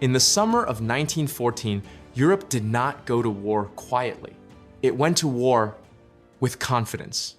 In the summer of 1914, Europe did not go to war quietly. It went to war with confidence.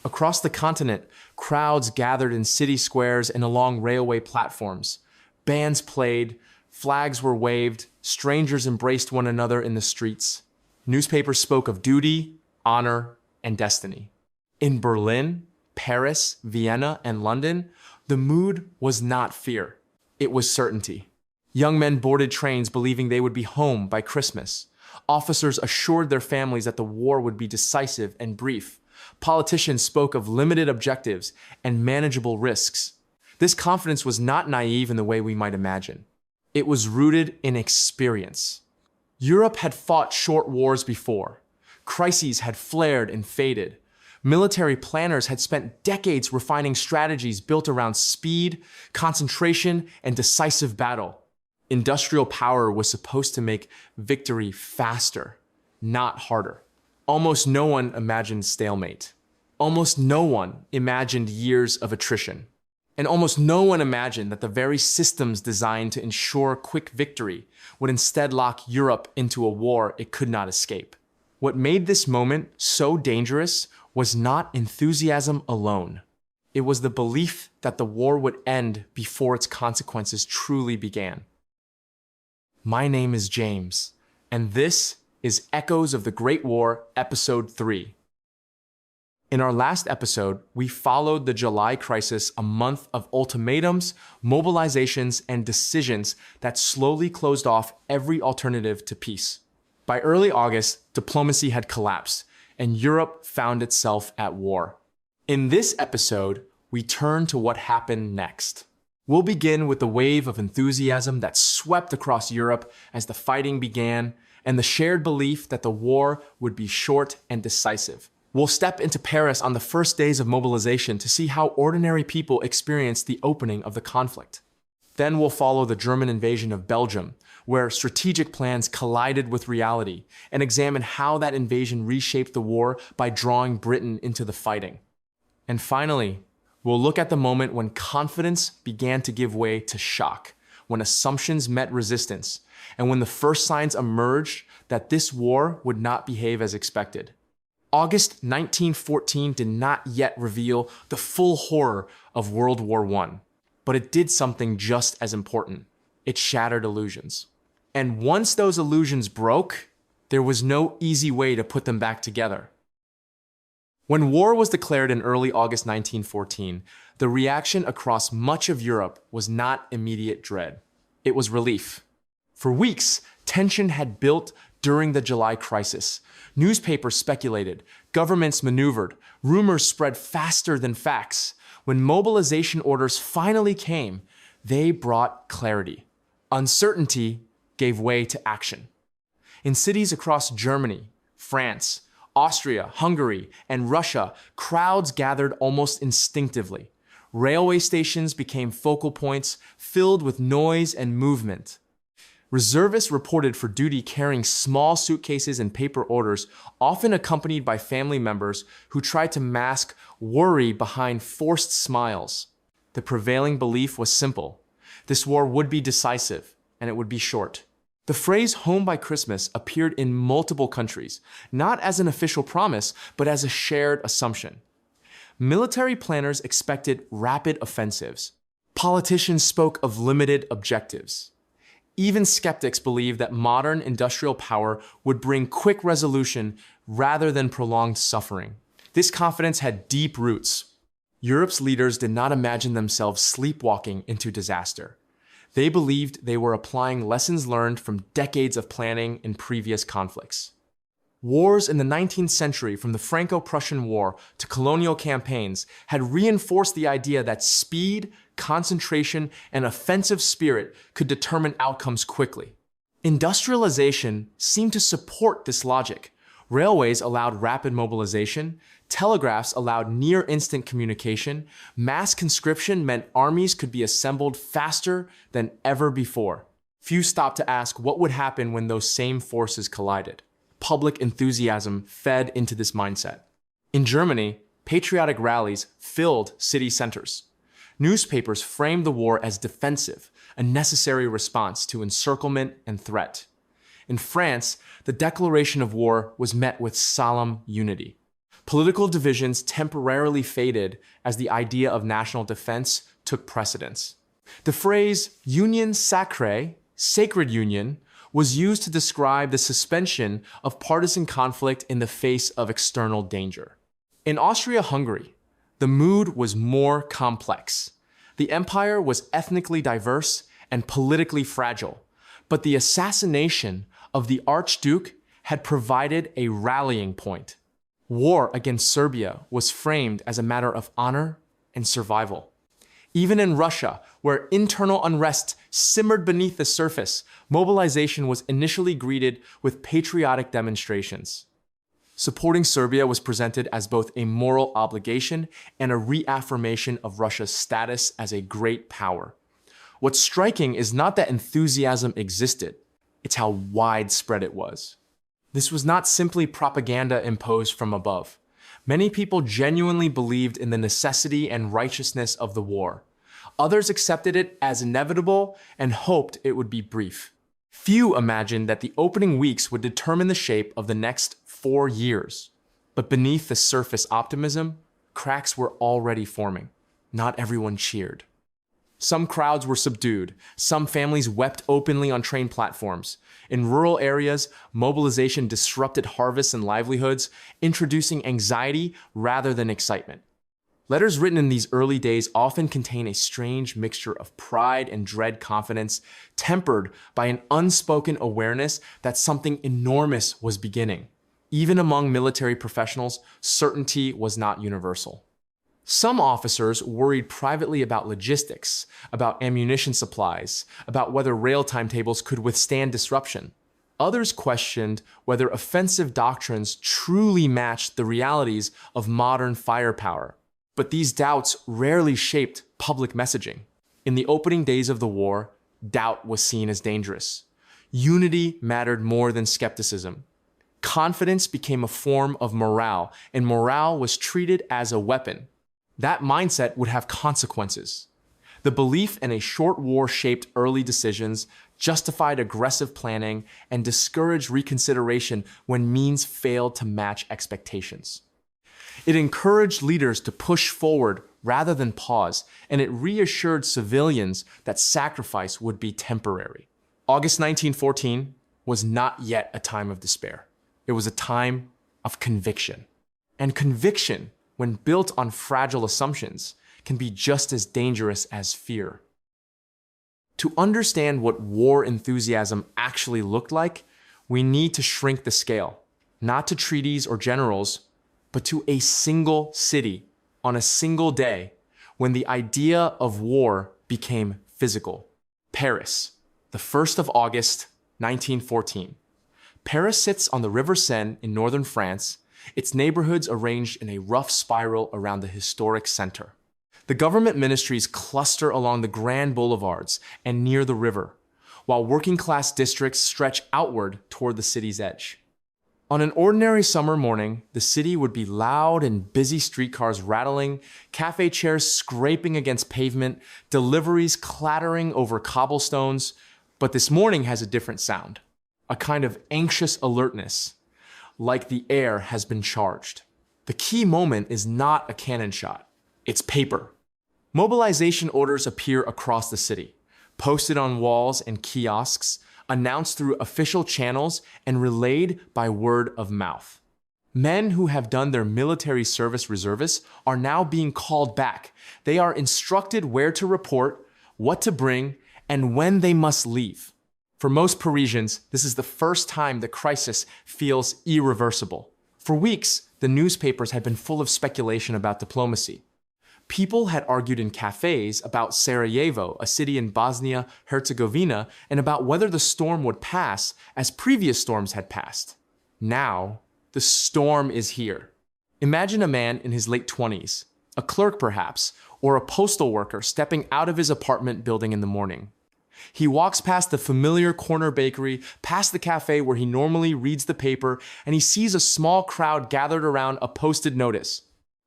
Across the continent, crowds gathered in city squares and along railway platforms. Bands played, flags were waved, strangers embraced one another in the streets. Newspapers spoke of duty, honor, and destiny. In Berlin, Paris, Vienna, and London, the mood was not fear. It was certainty. Young men boarded trains believing they would be home by Christmas. Officers assured their families that the war would be decisive and brief. Politicians spoke of limited objectives and manageable risks. This confidence was not naive in the way we might imagine. It was rooted in experience. Europe had fought short wars before. Crises had flared and faded. Military planners had spent decades refining strategies built around speed, concentration, and decisive battle. Industrial power was supposed to make victory faster, not harder. Almost no one imagined stalemate. Almost no one imagined years of attrition. And almost no one imagined that the very systems designed to ensure quick victory would instead lock Europe into a war it could not escape. What made this moment so dangerous was not enthusiasm alone. It was the belief that the war would end before its consequences truly began. My name is James, and this is Echoes of the Great War, Episode 3. In our last episode, we followed the July crisis, a month of ultimatums, mobilizations, and decisions that slowly closed off every alternative to peace. By early August, diplomacy had collapsed, and Europe found itself at war. In this episode, we turn to what happened next. We'll begin with the wave of enthusiasm that swept across Europe as the fighting began, and the shared belief that the war would be short and decisive. We'll step into Paris on the first days of mobilization to see how ordinary people experienced the opening of the conflict. Then we'll follow the German invasion of Belgium, where strategic plans collided with reality, and examine how that invasion reshaped the war by drawing Britain into the fighting. And finally, we'll look at the moment when confidence began to give way to shock, when assumptions met resistance, and when the first signs emerged that this war would not behave as expected. August 1914 did not yet reveal the full horror of World War I, but it did something just as important. It shattered illusions. And once those illusions broke, there was no easy way to put them back together. When war was declared in early August 1914, the reaction across much of Europe was not immediate dread. It was relief. For weeks, tension had built during the July crisis. Newspapers speculated, governments maneuvered, rumors spread faster than facts. When mobilization orders finally came, they brought clarity. Uncertainty gave way to action. In cities across Germany, France, Austria, Hungary, and Russia, crowds gathered almost instinctively. Railway stations became focal points filled with noise and movement. Reservists reported for duty carrying small suitcases and paper orders, often accompanied by family members who tried to mask worry behind forced smiles. The prevailing belief was simple. This war would be decisive, and it would be short. The phrase "home by Christmas" appeared in multiple countries, not as an official promise, but as a shared assumption. Military planners expected rapid offensives. Politicians spoke of limited objectives. Even skeptics believed that modern industrial power would bring quick resolution rather than prolonged suffering. This confidence had deep roots. Europe's leaders did not imagine themselves sleepwalking into disaster. They believed they were applying lessons learned from decades of planning in previous conflicts. Wars in the 19th century, from the Franco-Prussian War to colonial campaigns, had reinforced the idea that speed, concentration, and offensive spirit could determine outcomes quickly. Industrialization seemed to support this logic. Railways allowed rapid mobilization, telegraphs allowed near-instant communication, mass conscription meant armies could be assembled faster than ever before. Few stopped to ask what would happen when those same forces collided. Public enthusiasm fed into this mindset. In Germany, patriotic rallies filled city centers. Newspapers framed the war as defensive, a necessary response to encirclement and threat. In France, the declaration of war was met with solemn unity. Political divisions temporarily faded as the idea of national defense took precedence. The phrase union sacrée, sacred union, was used to describe the suspension of partisan conflict in the face of external danger. In Austria-Hungary, the mood was more complex. The empire was ethnically diverse and politically fragile, but the assassination of the Archduke had provided a rallying point. War against Serbia was framed as a matter of honor and survival. Even in Russia, where internal unrest simmered beneath the surface, mobilization was initially greeted with patriotic demonstrations. Supporting Serbia was presented as both a moral obligation and a reaffirmation of Russia's status as a great power. What's striking is not that enthusiasm existed, it's how widespread it was. This was not simply propaganda imposed from above. Many people genuinely believed in the necessity and righteousness of the war. Others accepted it as inevitable and hoped it would be brief. Few imagined that the opening weeks would determine the shape of the next 4 years. But beneath the surface optimism, cracks were already forming. Not everyone cheered. Some crowds were subdued. Some families wept openly on train platforms. In rural areas, mobilization disrupted harvests and livelihoods, introducing anxiety rather than excitement. Letters written in these early days often contain a strange mixture of pride and dread confidence, tempered by an unspoken awareness that something enormous was beginning. Even among military professionals, certainty was not universal. Some officers worried privately about logistics, about ammunition supplies, about whether rail timetables could withstand disruption. Others questioned whether offensive doctrines truly matched the realities of modern firepower. But these doubts rarely shaped public messaging. In the opening days of the war, doubt was seen as dangerous. Unity mattered more than skepticism. Confidence became a form of morale, and morale was treated as a weapon. That mindset would have consequences. The belief in a short war shaped early decisions, justified aggressive planning, and discouraged reconsideration when means failed to match expectations. It encouraged leaders to push forward rather than pause, and it reassured civilians that sacrifice would be temporary. August 1914 was not yet a time of despair. It was a time of conviction. And conviction, when built on fragile assumptions, can be just as dangerous as fear. To understand what war enthusiasm actually looked like, we need to shrink the scale, not to treaties or generals, but to a single city on a single day when the idea of war became physical. Paris, the 1st of August, 1914. Paris sits on the River Seine in northern France, its neighborhoods arranged in a rough spiral around the historic center. The government ministries cluster along the grand boulevards and near the river, while working-class districts stretch outward toward the city's edge. On an ordinary summer morning, the city would be loud and busy, streetcars rattling, cafe chairs scraping against pavement, deliveries clattering over cobblestones. But this morning has a different sound, a kind of anxious alertness, like the air has been charged. The key moment is not a cannon shot, it's paper. Mobilization orders appear across the city, posted on walls and kiosks, announced through official channels, and relayed by word of mouth. Men who have done their military service reservists are now being called back. They are instructed where to report, what to bring, and when they must leave. For most Parisians, this is the first time the crisis feels irreversible. For weeks, the newspapers had been full of speculation about diplomacy. People had argued in cafes about Sarajevo, a city in Bosnia-Herzegovina, and about whether the storm would pass as previous storms had passed. Now, the storm is here. Imagine a man in his late 20s, a clerk perhaps, or a postal worker stepping out of his apartment building in the morning. He walks past the familiar corner bakery, past the cafe where he normally reads the paper, and he sees a small crowd gathered around a posted notice.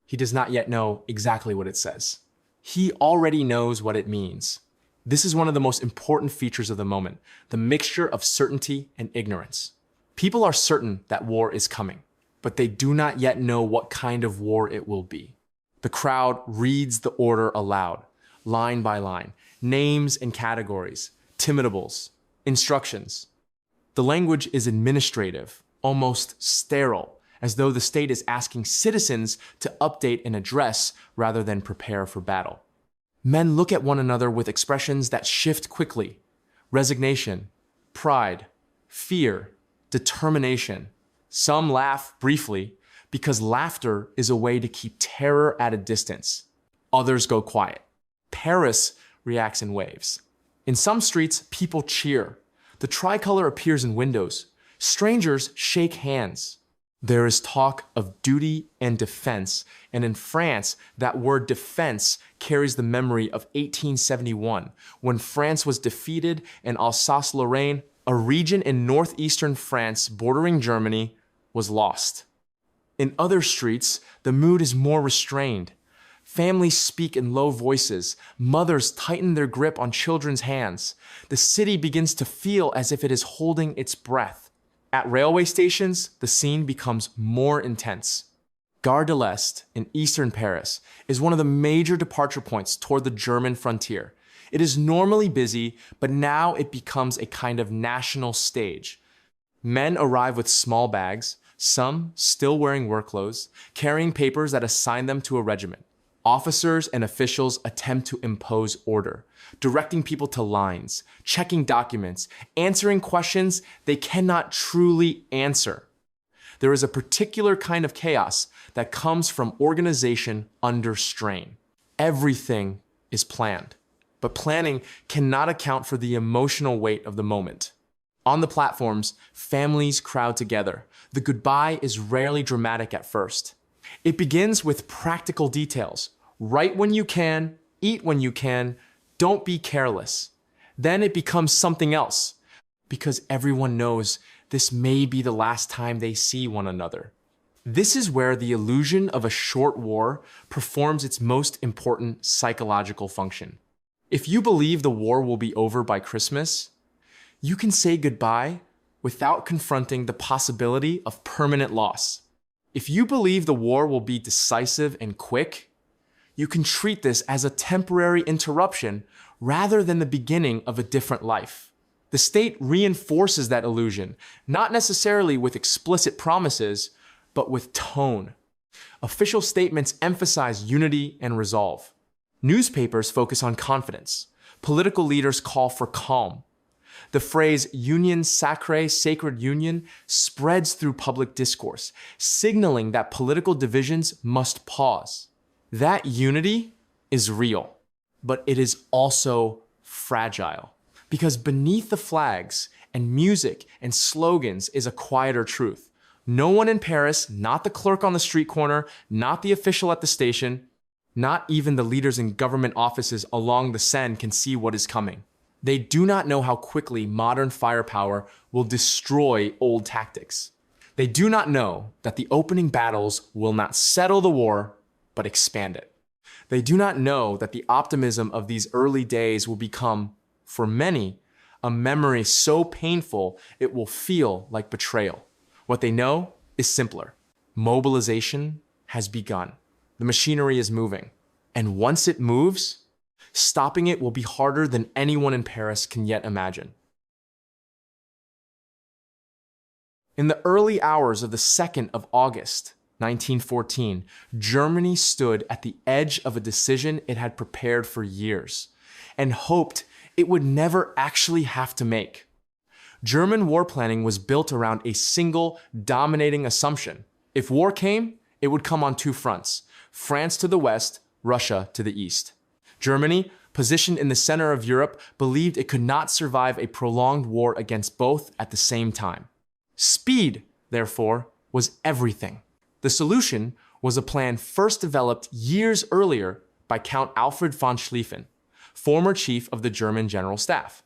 He does not yet know exactly what it says. He already knows what it means. This is one of the most important features of the moment, the mixture of certainty and ignorance. People are certain that war is coming, but they do not yet know what kind of war it will be. The crowd reads the order aloud, line by line, names and categories, timidable, instructions. The language is administrative, almost sterile, as though the state is asking citizens to update an address rather than prepare for battle. Men look at one another with expressions that shift quickly: resignation, pride, fear, determination. Some laugh briefly because laughter is a way to keep terror at a distance. Others go quiet. Paris reacts in waves. In some streets, people cheer. The tricolor appears in windows. Strangers shake hands. There is talk of duty and defense, and in France, that word defense carries the memory of 1871, when France was defeated and Alsace-Lorraine, a region in northeastern France bordering Germany, was lost. In other streets, the mood is more restrained. Families speak in low voices. Mothers tighten their grip on children's hands. The city begins to feel as if it is holding its breath. At railway stations, the scene becomes more intense. Gare de l'Est in eastern Paris is one of the major departure points toward the German frontier. It is normally busy, but now it becomes a kind of national stage. Men arrive with small bags, some still wearing work clothes, carrying papers that assign them to a regiment. Officers and officials attempt to impose order, directing people to lines, checking documents, answering questions they cannot truly answer. There is a particular kind of chaos that comes from organization under strain. Everything is planned, but planning cannot account for the emotional weight of the moment. On the platforms, families crowd together. The goodbye is rarely dramatic at first. It begins with practical details. Write when you can, eat when you can, don't be careless. Then it becomes something else, because everyone knows this may be the last time they see one another. This is where the illusion of a short war performs its most important psychological function. If you believe the war will be over by Christmas, you can say goodbye without confronting the possibility of permanent loss. If you believe the war will be decisive and quick, you can treat this as a temporary interruption rather than the beginning of a different life. The state reinforces that illusion, not necessarily with explicit promises, but with tone. Official statements emphasize unity and resolve. Newspapers focus on confidence. Political leaders call for calm. The phrase union sacrée, sacred union, spreads through public discourse, signaling that political divisions must pause. That unity is real, but it is also fragile, because beneath the flags and music and slogans is a quieter truth. No one in Paris, not the clerk on the street corner, not the official at the station, not even the leaders in government offices along the Seine can see what is coming. They do not know how quickly modern firepower will destroy old tactics. They do not know that the opening battles will not settle the war, but expand it. They do not know that the optimism of these early days will become, for many, a memory so painful it will feel like betrayal. What they know is simpler. Mobilization has begun. The machinery is moving. And once it moves, stopping it will be harder than anyone in Paris can yet imagine. In the early hours of the 2nd of August, 1914, Germany stood at the edge of a decision it had prepared for years and hoped it would never actually have to make. German war planning was built around a single dominating assumption. If war came, it would come on two fronts: France to the west, Russia to the east. Germany, positioned in the center of Europe, believed it could not survive a prolonged war against both at the same time. Speed, therefore, was everything. The solution was a plan first developed years earlier by Count Alfred von Schlieffen, former chief of the German General Staff.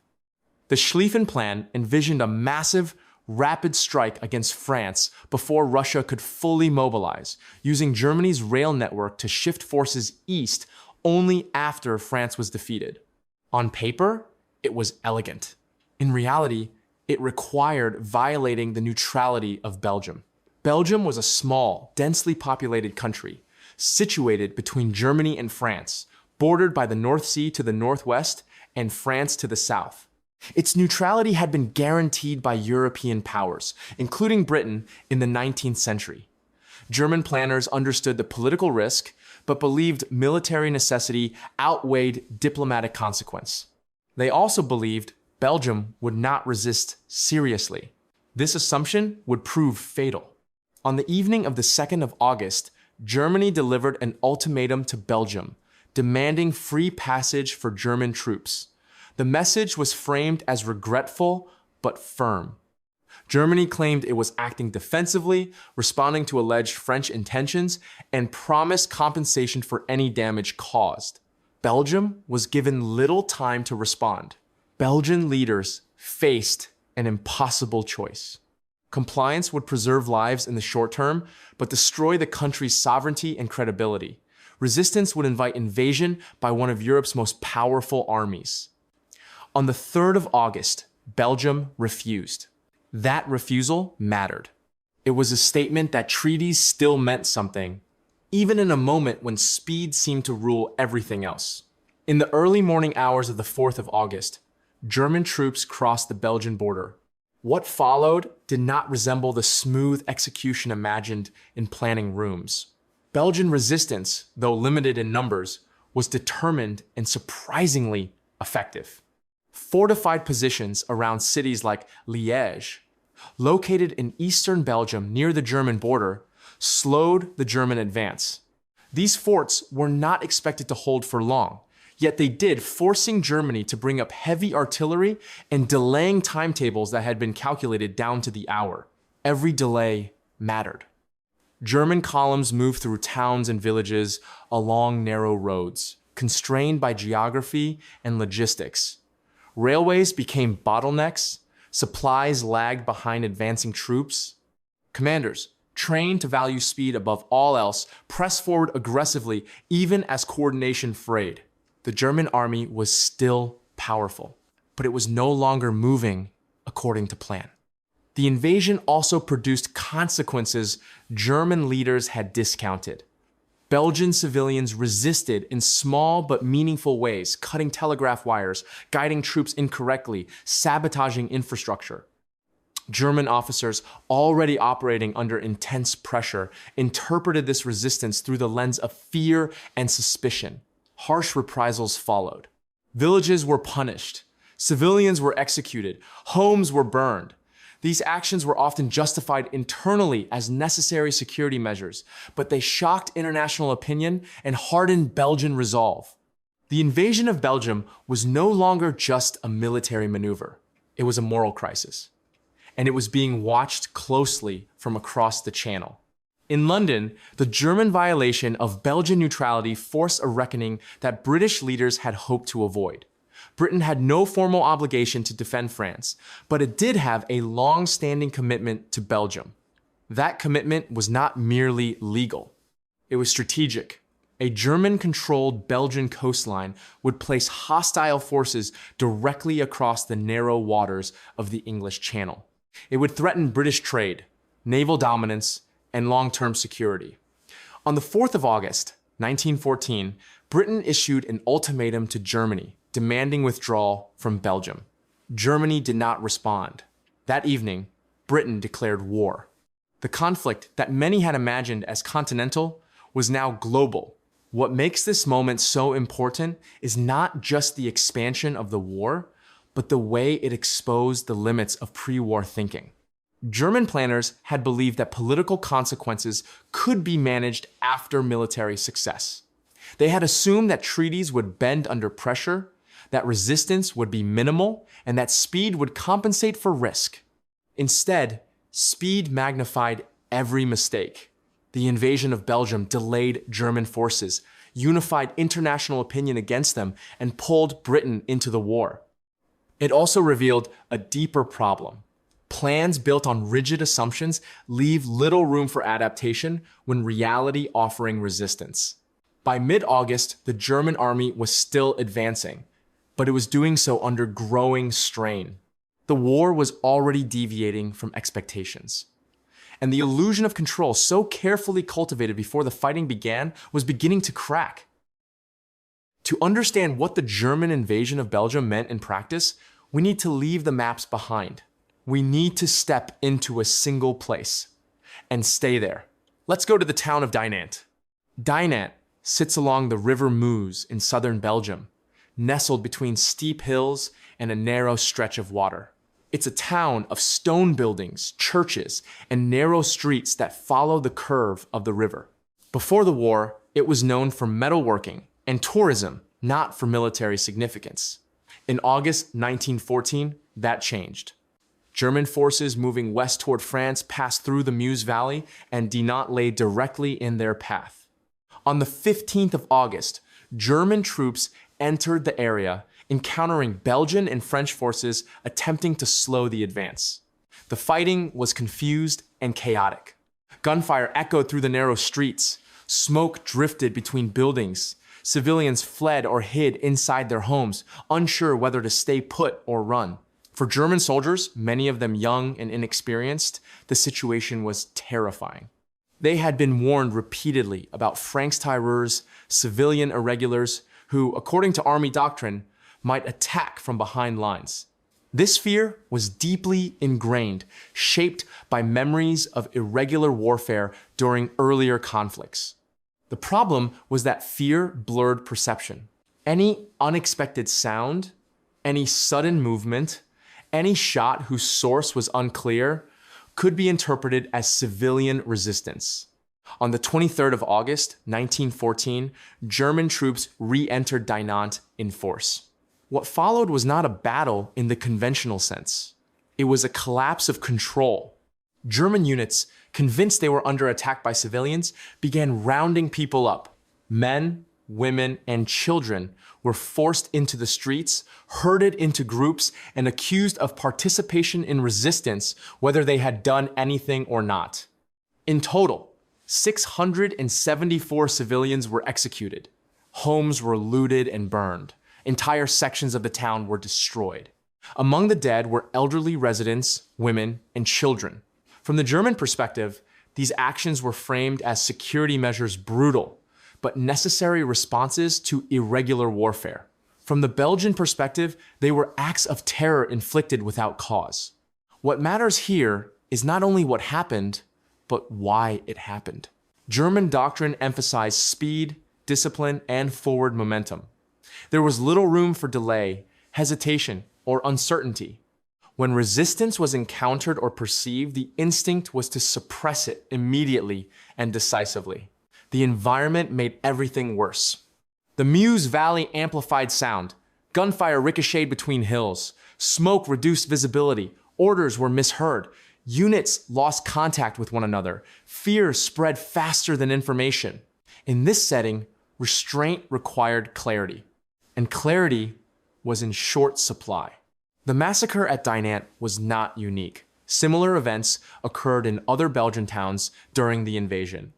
The Schlieffen Plan envisioned a massive, rapid strike against France before Russia could fully mobilize, using Germany's rail network to shift forces east only after France was defeated. On paper, it was elegant. In reality, it required violating the neutrality of Belgium. Belgium was a small, densely populated country, situated between Germany and France, bordered by the North Sea to the northwest and France to the south. Its neutrality had been guaranteed by European powers, including Britain, in the 19th century. German planners understood the political risk, but believed military necessity outweighed diplomatic consequence. They also believed Belgium would not resist seriously. This assumption would prove fatal. On the evening of the 2nd of August, Germany delivered an ultimatum to Belgium, demanding free passage for German troops. The message was framed as regretful but firm. Germany claimed it was acting defensively, responding to alleged French intentions, and promised compensation for any damage caused. Belgium was given little time to respond. Belgian leaders faced an impossible choice. Compliance would preserve lives in the short term, but destroy the country's sovereignty and credibility. Resistance would invite invasion by one of Europe's most powerful armies. On the 3rd of August, Belgium refused. That refusal mattered. It was a statement that treaties still meant something, even in a moment when speed seemed to rule everything else. In the early morning hours of the 4th of August, German troops crossed the Belgian border. What followed did not resemble the smooth execution imagined in planning rooms. Belgian resistance, though limited in numbers, was determined and surprisingly effective. Fortified positions around cities like Liège, located in eastern Belgium near the German border, slowed the German advance. These forts were not expected to hold for long, yet they did, forcing Germany to bring up heavy artillery and delaying timetables that had been calculated down to the hour. Every delay mattered. German columns moved through towns and villages along narrow roads, constrained by geography and logistics. Railways became bottlenecks, supplies lagged behind advancing troops. Commanders, trained to value speed above all else, pressed forward aggressively even as coordination frayed. The German army was still powerful, but it was no longer moving according to plan. The invasion also produced consequences German leaders had discounted. Belgian civilians resisted in small but meaningful ways, cutting telegraph wires, guiding troops incorrectly, sabotaging infrastructure. German officers, already operating under intense pressure, interpreted this resistance through the lens of fear and suspicion. Harsh reprisals followed. Villages were punished. Civilians were executed. Homes were burned. These actions were often justified internally as necessary security measures, but they shocked international opinion and hardened Belgian resolve. The invasion of Belgium was no longer just a military maneuver. It was a moral crisis, and it was being watched closely from across the Channel. In London, the German violation of Belgian neutrality forced a reckoning that British leaders had hoped to avoid. Britain had no formal obligation to defend France, but it did have a long-standing commitment to Belgium. That commitment was not merely legal. It was strategic. A German-controlled Belgian coastline would place hostile forces directly across the narrow waters of the English Channel. It would threaten British trade, naval dominance, and long-term security. On the 4th of August, 1914, Britain issued an ultimatum to Germany, demanding withdrawal from Belgium. Germany did not respond. That evening, Britain declared war. The conflict that many had imagined as continental was now global. What makes this moment so important is not just the expansion of the war, but the way it exposed the limits of pre-war thinking. German planners had believed that political consequences could be managed after military success. They had assumed that treaties would bend under pressure, that resistance would be minimal, and that speed would compensate for risk. Instead, speed magnified every mistake. The invasion of Belgium delayed German forces, unified international opinion against them, and pulled Britain into the war. It also revealed a deeper problem. Plans built on rigid assumptions leave little room for adaptation when reality offering resistance. By mid-August, the German army was still advancing. but it was doing so under growing strain. The war was already deviating from expectations. And the illusion of control, so carefully cultivated before the fighting began, was beginning to crack. To understand what the German invasion of Belgium meant in practice, we need to leave the maps behind. We need to step into a single place and stay there. Let's go to the town of Dinant. Dinant sits along the River Meuse in southern Belgium, nestled between steep hills and a narrow stretch of water. It's a town of stone buildings, churches, and narrow streets that follow the curve of the river. Before the war, it was known for metalworking and tourism, not for military significance. In August 1914, that changed. German forces moving west toward France passed through the Meuse Valley, and Dinant lay directly in their path. On the 15th of August, German troops entered the area, encountering Belgian and French forces attempting to slow the advance. The fighting was confused and chaotic. Gunfire echoed through the narrow streets. Smoke drifted between buildings. Civilians fled or hid inside their homes, unsure whether to stay put or run. For German soldiers, many of them young and inexperienced, the situation was terrifying. They had been warned repeatedly about Francs-tireurs, civilian irregulars, who, according to army doctrine, might attack from behind lines. This fear was deeply ingrained, shaped by memories of irregular warfare during earlier conflicts. The problem was that fear blurred perception. Any unexpected sound, any sudden movement, any shot whose source was unclear could be interpreted as civilian resistance. On the 23rd of August, 1914, German troops re-entered Dinant in force. What followed was not a battle in the conventional sense. It was a collapse of control. German units, convinced they were under attack by civilians, began rounding people up. Men, women, and children were forced into the streets, herded into groups, and accused of participation in resistance, whether they had done anything or not. In total, 674 civilians were executed. Homes were looted and burned. Entire sections of the town were destroyed. Among the dead were elderly residents, women, and children. From the German perspective, these actions were framed as security measures brutal, but necessary responses to irregular warfare. From the Belgian perspective, they were acts of terror inflicted without cause. What matters here is not only what happened, but why it happened. German doctrine emphasized speed, discipline, and forward momentum. There was little room for delay, hesitation, or uncertainty. When resistance was encountered or perceived, the instinct was to suppress it immediately and decisively. The environment made everything worse. The Meuse Valley amplified sound. Gunfire ricocheted between hills. Smoke reduced visibility. Orders were misheard. Units lost contact with one another. Fear spread faster than information. In this setting, restraint required clarity. And clarity was in short supply. The massacre at Dinant was not unique. Similar events occurred in other Belgian towns during the invasion.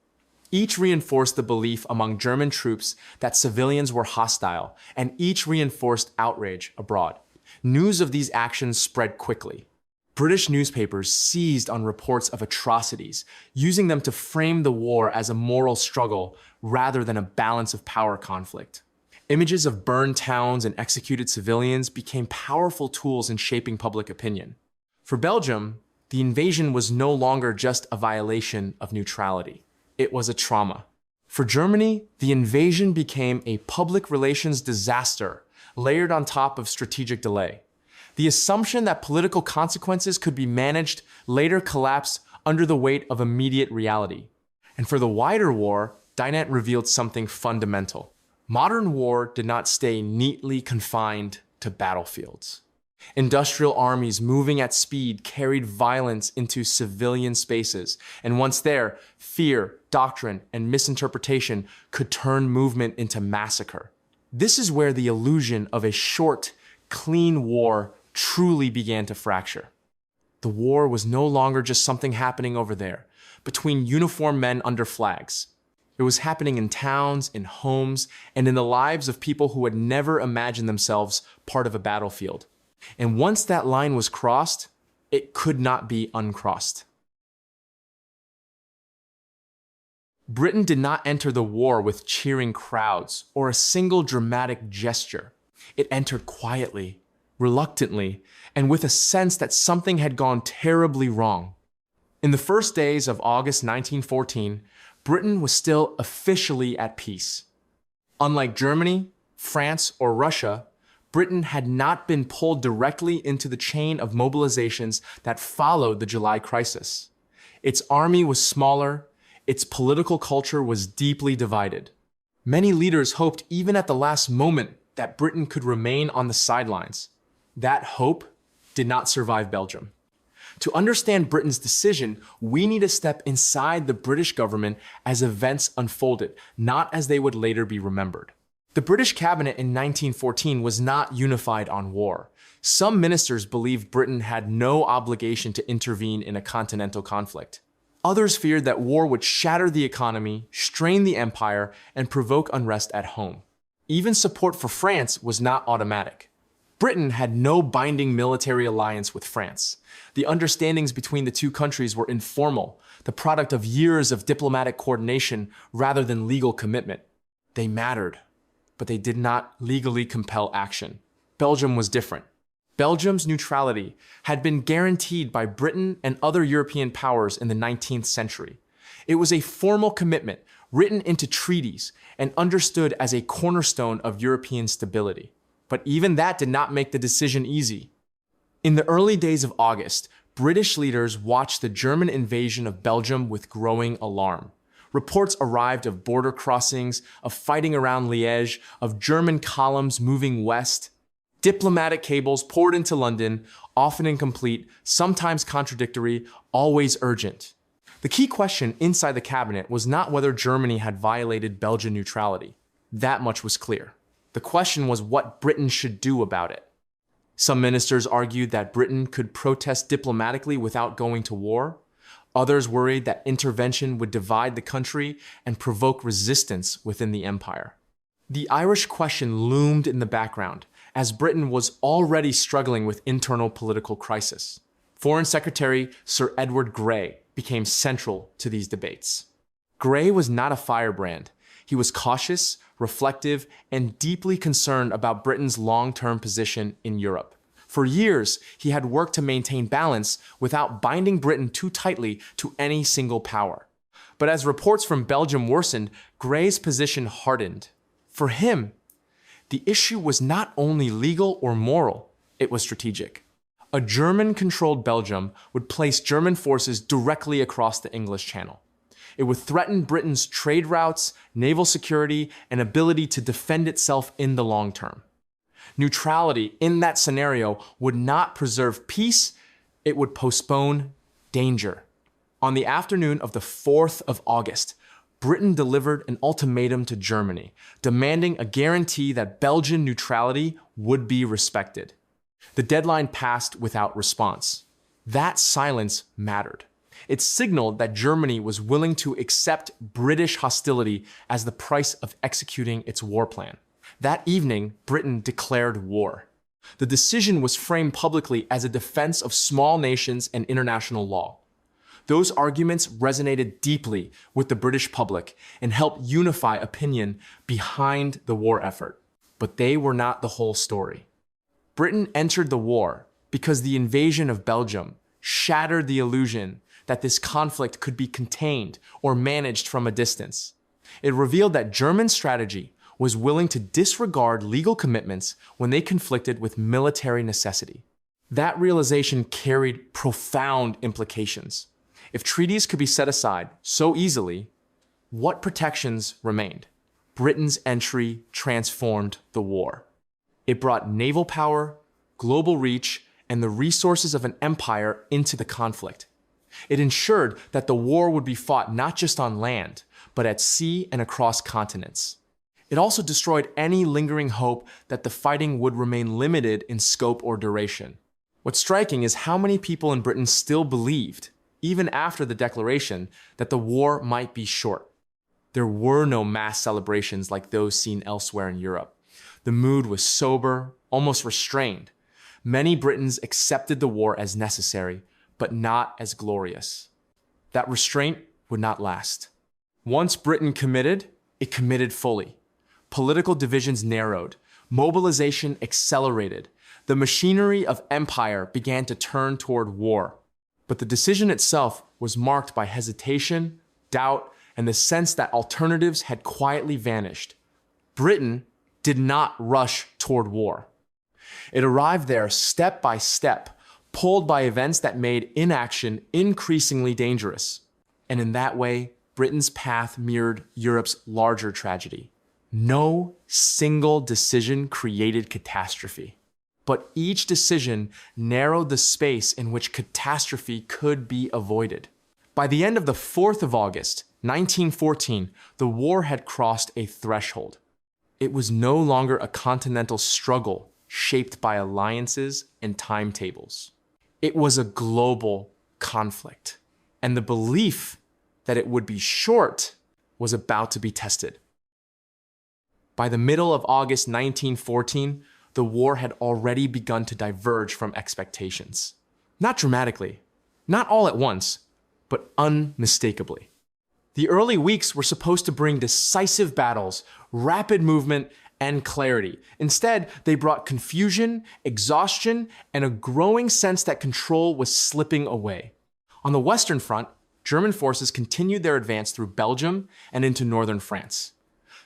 Each reinforced the belief among German troops that civilians were hostile, and each reinforced outrage abroad. News of these actions spread quickly. British newspapers seized on reports of atrocities, using them to frame the war as a moral struggle rather than a balance of power conflict. Images of burned towns and executed civilians became powerful tools in shaping public opinion. For Belgium, the invasion was no longer just a violation of neutrality. It was a trauma. For Germany, the invasion became a public relations disaster layered on top of strategic delay. The assumption that political consequences could be managed later collapsed under the weight of immediate reality. And for the wider war, Dinant revealed something fundamental. Modern war did not stay neatly confined to battlefields. Industrial armies moving at speed carried violence into civilian spaces, and once there, fear, doctrine, and misinterpretation could turn movement into massacre. This is where the illusion of a short, clean war truly began to fracture. The war was no longer just something happening over there, between uniformed men under flags. It was happening in towns, in homes, and in the lives of people who had never imagined themselves part of a battlefield. And once that line was crossed, it could not be uncrossed. Britain did not enter the war with cheering crowds or a single dramatic gesture. It entered quietly, reluctantly, and with a sense that something had gone terribly wrong. In the first days of August 1914, Britain was still officially at peace. Unlike Germany, France, or Russia, Britain had not been pulled directly into the chain of mobilizations that followed the July crisis. Its army was smaller, its political culture was deeply divided. Many leaders hoped even at the last moment that Britain could remain on the sidelines. That hope did not survive Belgium. To understand Britain's decision, we need to step inside the British government as events unfolded, not as they would later be remembered. The British cabinet in 1914 was not unified on war. Some ministers believed Britain had no obligation to intervene in a continental conflict. Others feared that war would shatter the economy, strain the empire, and provoke unrest at home. Even support for France was not automatic. Britain had no binding military alliance with France. The understandings between the two countries were informal, the product of years of diplomatic coordination rather than legal commitment. They mattered, but they did not legally compel action. Belgium was different. Belgium's neutrality had been guaranteed by Britain and other European powers in the 19th century. It was a formal commitment written into treaties and understood as a cornerstone of European stability. But even that did not make the decision easy. In the early days of August, British leaders watched the German invasion of Belgium with growing alarm. Reports arrived of border crossings, of fighting around Liège, of German columns moving west. Diplomatic cables poured into London, often incomplete, sometimes contradictory, always urgent. The key question inside the cabinet was not whether Germany had violated Belgian neutrality. That much was clear. The question was what Britain should do about it. Some ministers argued that Britain could protest diplomatically without going to war. Others worried that intervention would divide the country and provoke resistance within the empire. The Irish question loomed in the background, as Britain was already struggling with internal political crisis. Foreign Secretary Sir Edward Grey became central to these debates. Grey was not a firebrand. He was cautious, reflective, and deeply concerned about Britain's long-term position in Europe. For years, he had worked to maintain balance without binding Britain too tightly to any single power. But as reports from Belgium worsened, Grey's position hardened. For him, the issue was not only legal or moral, it was strategic. A German-controlled Belgium would place German forces directly across the English Channel. It would threaten Britain's trade routes, naval security, and ability to defend itself in the long term. Neutrality in that scenario would not preserve peace, it would postpone danger. On the afternoon of the 4th of August, Britain delivered an ultimatum to Germany, demanding a guarantee that Belgian neutrality would be respected. The deadline passed without response. That silence mattered. It signaled that Germany was willing to accept British hostility as the price of executing its war plan. That evening, Britain declared war. The decision was framed publicly as a defense of small nations and international law. Those arguments resonated deeply with the British public and helped unify opinion behind the war effort. But they were not the whole story. Britain entered the war because the invasion of Belgium shattered the illusion that this conflict could be contained or managed from a distance. It revealed that German strategy was willing to disregard legal commitments when they conflicted with military necessity. That realization carried profound implications. If treaties could be set aside so easily, what protections remained? Britain's entry transformed the war. It brought naval power, global reach, and the resources of an empire into the conflict. It ensured that the war would be fought not just on land, but at sea and across continents. It also destroyed any lingering hope that the fighting would remain limited in scope or duration. What's striking is how many people in Britain still believed, even after the declaration, that the war might be short. There were no mass celebrations like those seen elsewhere in Europe. The mood was sober, almost restrained. Many Britons accepted the war as necessary, but not as glorious. That restraint would not last. Once Britain committed, it committed fully. Political divisions narrowed. Mobilization accelerated. The machinery of empire began to turn toward war. But the decision itself was marked by hesitation, doubt, and the sense that alternatives had quietly vanished. Britain did not rush toward war. It arrived there step by step, pulled by events that made inaction increasingly dangerous. And in that way, Britain's path mirrored Europe's larger tragedy. No single decision created catastrophe, but each decision narrowed the space in which catastrophe could be avoided. By the end of the 4th of August, 1914, the war had crossed a threshold. It was no longer a continental struggle shaped by alliances and timetables. It was a global conflict, and the belief that it would be short was about to be tested. By the middle of August 1914, the war had already begun to diverge from expectations. Not dramatically, not all at once, but unmistakably. The early weeks were supposed to bring decisive battles, rapid movement, and clarity. Instead, they brought confusion, exhaustion, and a growing sense that control was slipping away. On the Western Front, German forces continued their advance through Belgium and into northern France.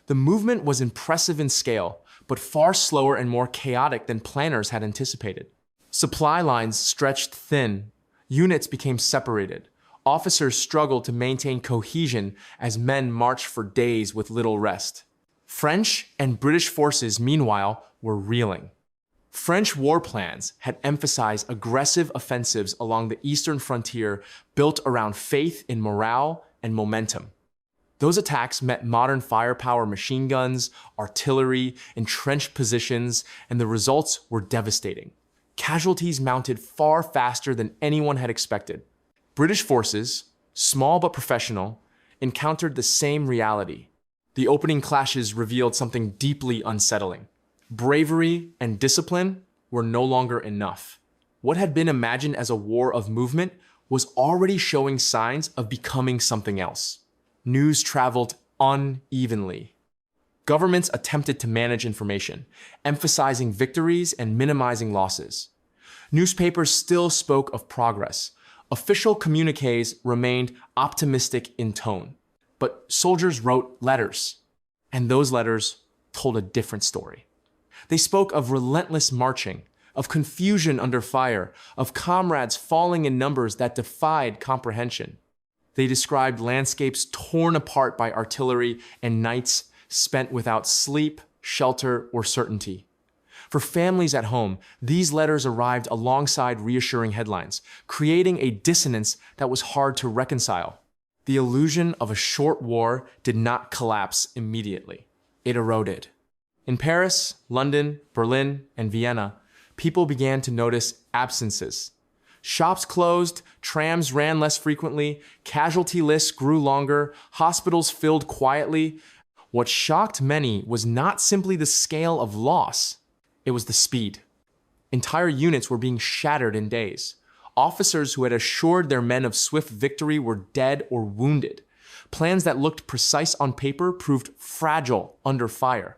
The movement was impressive in scale, but far slower and more chaotic than planners had anticipated. Supply lines stretched thin, units became separated. Officers struggled to maintain cohesion as men marched for days with little rest. French and British forces, meanwhile, were reeling. French war plans had emphasized aggressive offensives along the eastern frontier built around faith in morale and momentum. Those attacks met modern firepower machine guns, artillery, entrenched positions, and the results were devastating. Casualties mounted far faster than anyone had expected. British forces, small but professional, encountered the same reality. The opening clashes revealed something deeply unsettling. Bravery and discipline were no longer enough. What had been imagined as a war of movement was already showing signs of becoming something else. News traveled unevenly. Governments attempted to manage information, emphasizing victories and minimizing losses. Newspapers still spoke of progress. Official communiques remained optimistic in tone. But soldiers wrote letters, and those letters told a different story. They spoke of relentless marching, of confusion under fire, of comrades falling in numbers that defied comprehension. They described landscapes torn apart by artillery and nights spent without sleep, shelter, or certainty. For families at home, these letters arrived alongside reassuring headlines, creating a dissonance that was hard to reconcile. The illusion of a short war did not collapse immediately. It eroded. In Paris, London, Berlin, and Vienna, people began to notice absences. Shops closed, trams ran less frequently, casualty lists grew longer, hospitals filled quietly. What shocked many was not simply the scale of loss, it was the speed. Entire units were being shattered in days. Officers who had assured their men of swift victory were dead or wounded. Plans that looked precise on paper proved fragile under fire.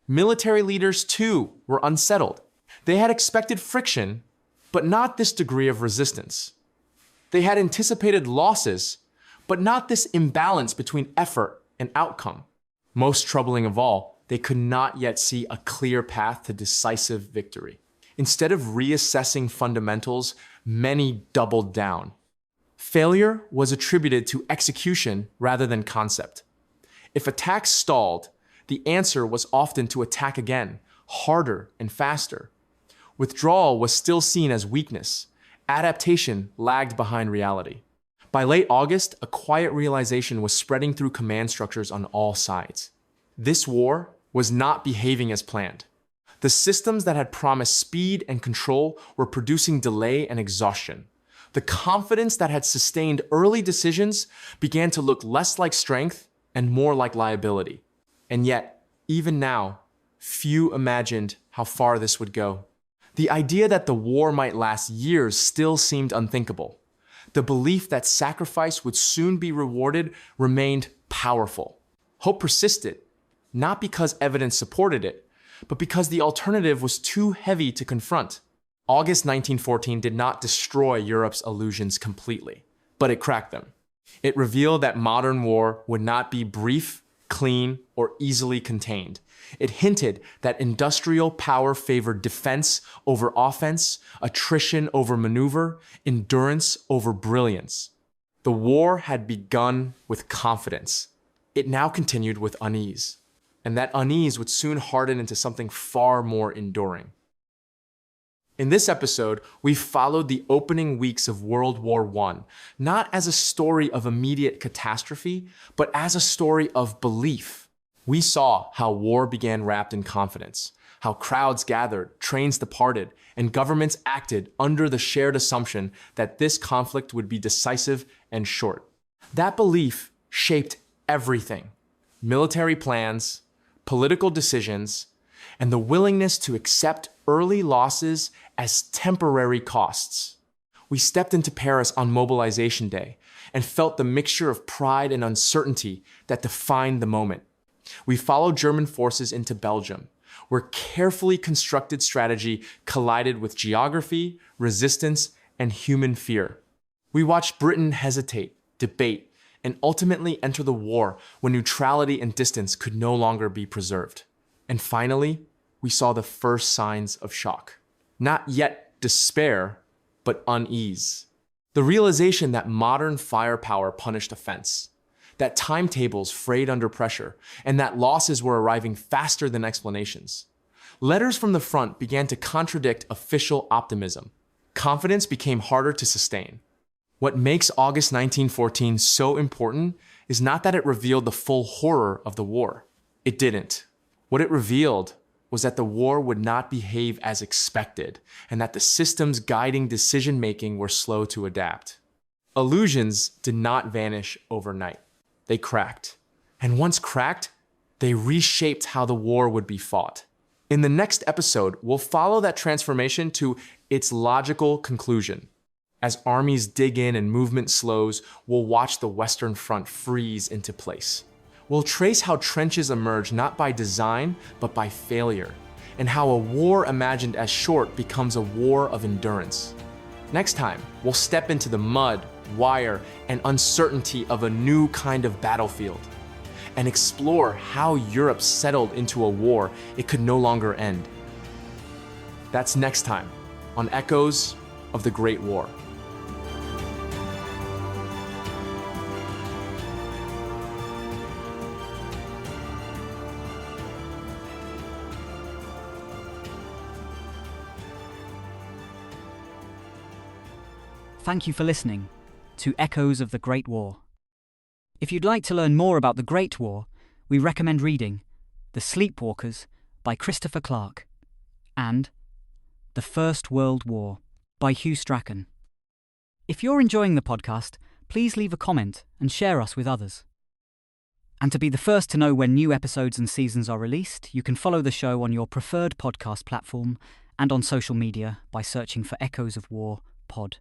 Military leaders, too, were unsettled. They had expected friction, but not this degree of resistance. They had anticipated losses, but not this imbalance between effort and outcome. Most troubling of all, they could not yet see a clear path to decisive victory. Instead of reassessing fundamentals, many doubled down. Failure was attributed to execution rather than concept. If attacks stalled, the answer was often to attack again, harder and faster. Withdrawal was still seen as weakness. Adaptation lagged behind reality. By late August, a quiet realization was spreading through command structures on all sides. This war was not behaving as planned. The systems that had promised speed and control were producing delay and exhaustion. The confidence that had sustained early decisions began to look less like strength and more like liability. And yet, even now, few imagined how far this would go. The idea that the war might last years still seemed unthinkable. The belief that sacrifice would soon be rewarded remained powerful. Hope persisted, not because evidence supported it, but because the alternative was too heavy to confront. August 1914 did not destroy Europe's illusions completely, but it cracked them. It revealed that modern war would not be brief, clean, or easily contained. It hinted that industrial power favored defense over offense, attrition over maneuver, endurance over brilliance. The war had begun with confidence. It now continued with unease, and that unease would soon harden into something far more enduring. In this episode, we followed the opening weeks of World War I, not as a story of immediate catastrophe, but as a story of belief. We saw how war began wrapped in confidence, how crowds gathered, trains departed, and governments acted under the shared assumption that this conflict would be decisive and short. That belief shaped everything: military plans, political decisions, and the willingness to accept early losses as temporary costs. We stepped into Paris on Mobilization Day and felt the mixture of pride and uncertainty that defined the moment. We followed German forces into Belgium, where carefully constructed strategy collided with geography, resistance, and human fear. We watched Britain hesitate, debate, and ultimately enter the war when neutrality and distance could no longer be preserved. And finally, we saw the first signs of shock. Not yet despair, but unease. The realization that modern firepower punished offense, that timetables frayed under pressure, and that losses were arriving faster than explanations. Letters from the front began to contradict official optimism. Confidence became harder to sustain. What makes August 1914 so important is not that it revealed the full horror of the war. It didn't. What it revealed was that the war would not behave as expected, and that the systems guiding decision-making were slow to adapt. Illusions did not vanish overnight. They cracked. And once cracked, they reshaped how the war would be fought. In the next episode, we'll follow that transformation to its logical conclusion. As armies dig in and movement slows, we'll watch the Western Front freeze into place. We'll trace how trenches emerge not by design, but by failure, and how a war imagined as short becomes a war of endurance. Next time, we'll step into the mud, wire, and uncertainty of a new kind of battlefield, and explore how Europe settled into a war it could no longer end. That's next time on Echoes of the Great War. Thank you for listening to Echoes of the Great War. If you'd like to learn more about the Great War, we recommend reading The Sleepwalkers by Christopher Clark and The First World War by Hugh Strachan. If you're enjoying the podcast, please leave a comment and share us with others. And to be the first to know when new episodes and seasons are released, you can follow the show on your preferred podcast platform and on social media by searching for Echoes of War Pod.